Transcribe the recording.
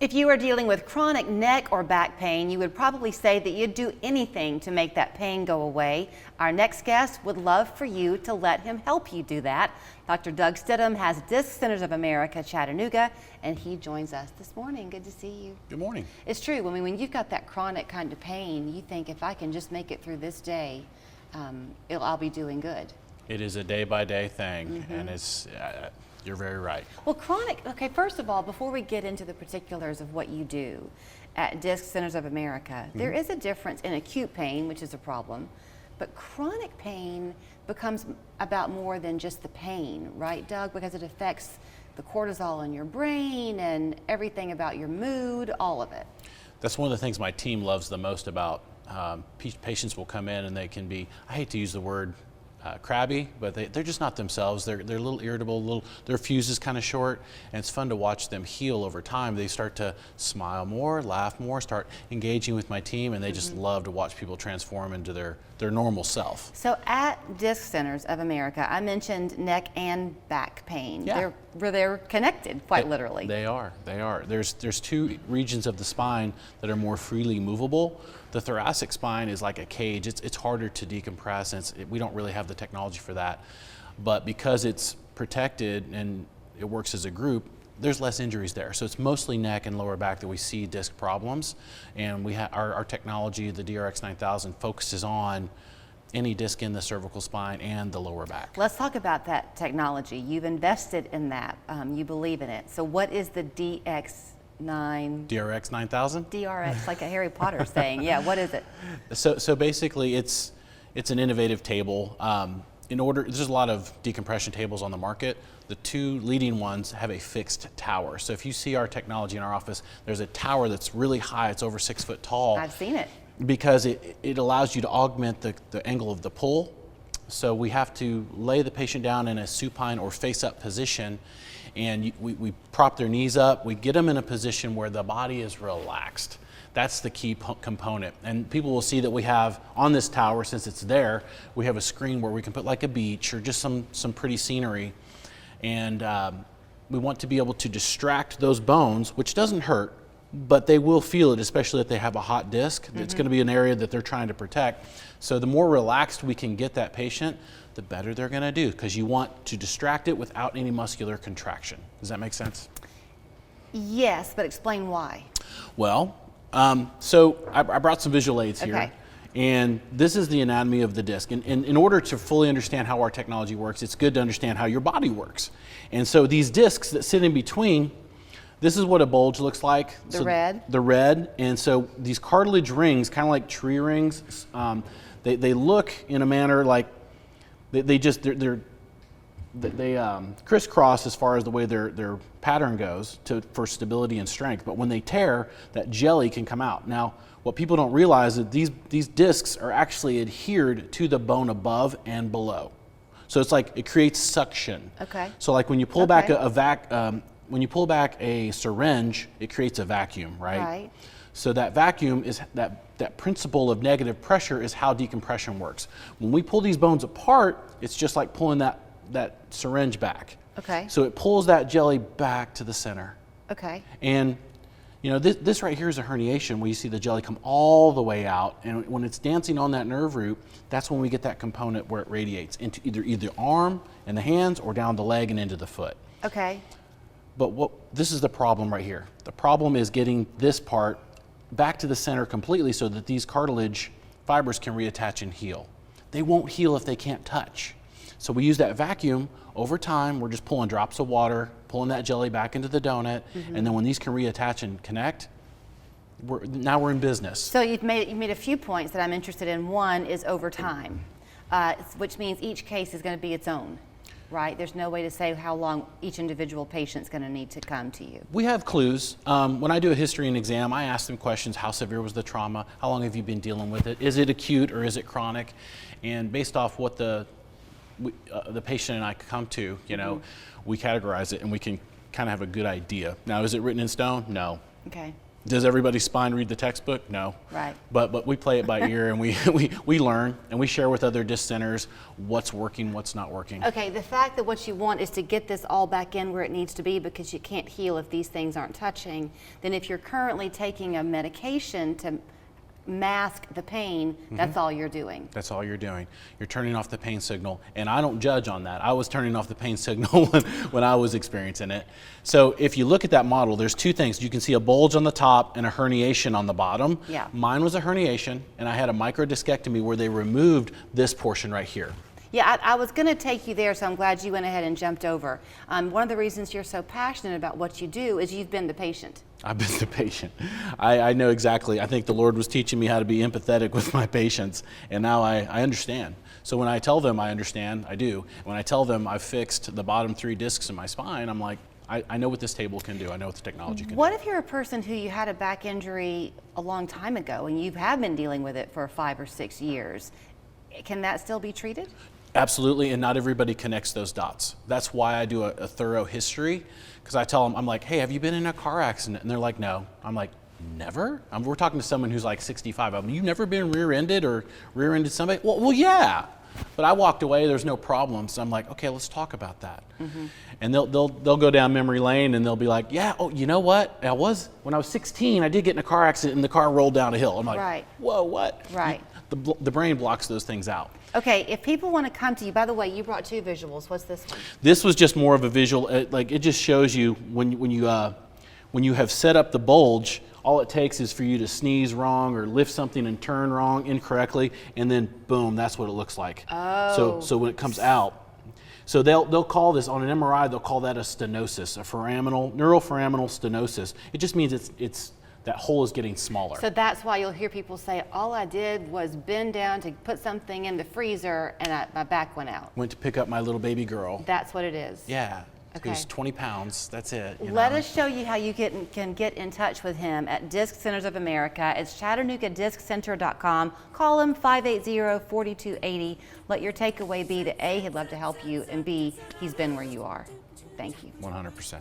If you are dealing with chronic neck or back pain, you would probably say that you'd do anything to make that pain go away. Our next guest would love for you to let him help you do that. Dr. Doug Stidham has Disc Centers of America, Chattanooga, and he joins us this morning. Good to see you. Good morning. It's true. I mean, when you've got that chronic kind of pain, you think if I can just make it through this day, I'll be doing good. It is a day-by-day thing, and it's you're very right. Well, okay, first of all, before we get into the particulars of what you do at Disc Centers of America, there is a difference in acute pain, which is a problem, but chronic pain becomes about more than just the pain, right, Doug? Because it affects the cortisol in your brain and everything about your mood, all of it. That's one of the things my team loves the most about patients will come in and they can be, I hate to use the word crabby, but they're just not themselves. They're a little irritable, their fuse is kind of short, and it's fun to watch them heal over time. They start to smile more, laugh more, start engaging with my team, and they just love to watch people transform into their normal self. So at Disc Centers of America, I mentioned neck and back pain. Yeah. They're connected, quite literally. They are. There's two regions of the spine that are more freely movable. The thoracic spine is like a cage. It's harder to decompress, and we don't really have the technology for that. But because it's protected and it works as a group, there's less injuries there. So it's mostly neck and lower back that we see disc problems. And we have our technology, the DRX 9000, focuses on any disc in the cervical spine and the lower back. Let's talk about that technology. You've invested in that. You believe in it. So what is the DRX 9000? DRX, like a Harry Potter saying. Yeah, what is it? So basically it's an innovative table. There's a lot of decompression tables on the market. The two leading ones have a fixed tower. So if you see our technology in our office, there's a tower that's really high. It's over 6 foot tall. I've seen it. Because it allows you to augment the angle of the pull. So we have to lay the patient down in a supine or face-up position, and we prop their knees up. We get them in a position where the body is relaxed. That's the key component. And people will see that we have on this tower, since it's there, we have a screen where we can put like a beach or just some pretty scenery. And we want to be able to distract those bones, which doesn't hurt, but they will feel it, especially if they have a hot disc. It's going to be an area that they're trying to protect. So the more relaxed we can get that patient, the better they're going to do, because you want to distract it without any muscular contraction. Does that make sense? Yes, but explain why. Well, so I brought some visual aids here. Okay. And this is the anatomy of the disc. And in order to fully understand how our technology works, it's good to understand how your body works. And so these discs that sit in between, this is what a bulge looks like. The red? The red. And so these cartilage rings, kind of like tree rings, they look in a manner like they crisscross as far as the way their pattern goes for stability and strength. But when they tear, that jelly can come out. Now, what people don't realize is that these discs are actually adhered to the bone above and below. So it's like it creates suction. Okay. So like when you pull back when you pull back a syringe, it creates a vacuum, right? Right. So that vacuum is that principle of negative pressure is how decompression works. When we pull these bones apart, it's just like pulling that syringe back. Okay. So it pulls that jelly back to the center. Okay. And you know, this right here is a herniation where you see the jelly come all the way out, and when it's dancing on that nerve root, that's when we get that component where it radiates into either arm and the hands or down the leg and into the foot. Okay. But this is the problem right here. The problem is getting this part back to the center completely so that these cartilage fibers can reattach and heal. They won't heal if they can't touch. So we use that vacuum. Over time, we're just pulling drops of water, pulling that jelly back into the donut, and then when these can reattach and connect, now we're in business. So you've made a few points that I'm interested in. One is over time, which means each case is going to be its own, right? There's no way to say how long each individual patient's going to need to come to you. We have clues. When I do a history and exam, I ask them questions. How severe was the trauma? How long have you been dealing with it? Is it acute or is it chronic? And based off what the patient and I come to, you know, we categorize it and we can kind of have a good idea. Now, is it written in stone? No. Okay. Does everybody's spine read the textbook? No. Right. But we play it by ear, and we learn, and we share with other disc centers what's working, what's not working. Okay, the fact that what you want is to get this all back in where it needs to be because you can't heal if these things aren't touching, then if you're currently taking a medication to mask the pain, that's all you're doing. That's all you're doing. You're turning off the pain signal, and I don't judge on that. I was turning off the pain signal when I was experiencing it. So if you look at that model, there's two things. You can see a bulge on the top and a herniation on the bottom. Yeah. Mine was a herniation, and I had a microdiscectomy where they removed this portion right here. Yeah, I was going to take you there, so I'm glad you went ahead and jumped over. One of the reasons you're so passionate about what you do is you've been the patient. I've been the patient. I know exactly. I think the Lord was teaching me how to be empathetic with my patients, and now I understand. So when I tell them I understand, I do. When I tell them I've fixed the bottom 3 discs in my spine, I'm like, I know what this table can do. I know what the technology can What do. if you're a person who you had a back injury a long time ago and you have been dealing with it for 5 or 6 years? Can that still be treated? Absolutely, and not everybody connects those dots. That's why I do a thorough history, because I tell them, I'm like, hey, have you been in a car accident? And they're like, no. I'm like, never? We're talking to someone who's like 65. I'm like, you've never been rear-ended or rear-ended somebody? Well, yeah. But I walked away, there's no problem. So I'm like, okay, let's talk about that. And they'll go down memory lane and they'll be like, yeah, oh, you know what? When I was 16, I did get in a car accident and the car rolled down a hill. I'm like, Right. whoa, what? Right. The brain blocks those things out. Okay, if people want to come to you, by the way, you brought 2 visuals. What's this one? This was just more of a visual, like it just shows you when you have set up the bulge, all it takes is for you to sneeze wrong or lift something and turn wrong incorrectly, and then boom, that's what it looks like. Oh. So when it comes out, so they'll call this on an MRI, they'll call that a stenosis, neuroforaminal stenosis. It just means it's that hole is getting smaller. So that's why you'll hear people say, all I did was bend down to put something in the freezer and my back went out. Went to pick up my little baby girl. That's what it is. Yeah. Okay. It was 20 pounds. That's it. Let us show you how you can get in touch with him at Disc Centers of America. It's ChattanoogaDiscCenter.com. Call him 580-4280. Let your takeaway be that A, he'd love to help you, and B, he's been where you are. Thank you. 100%.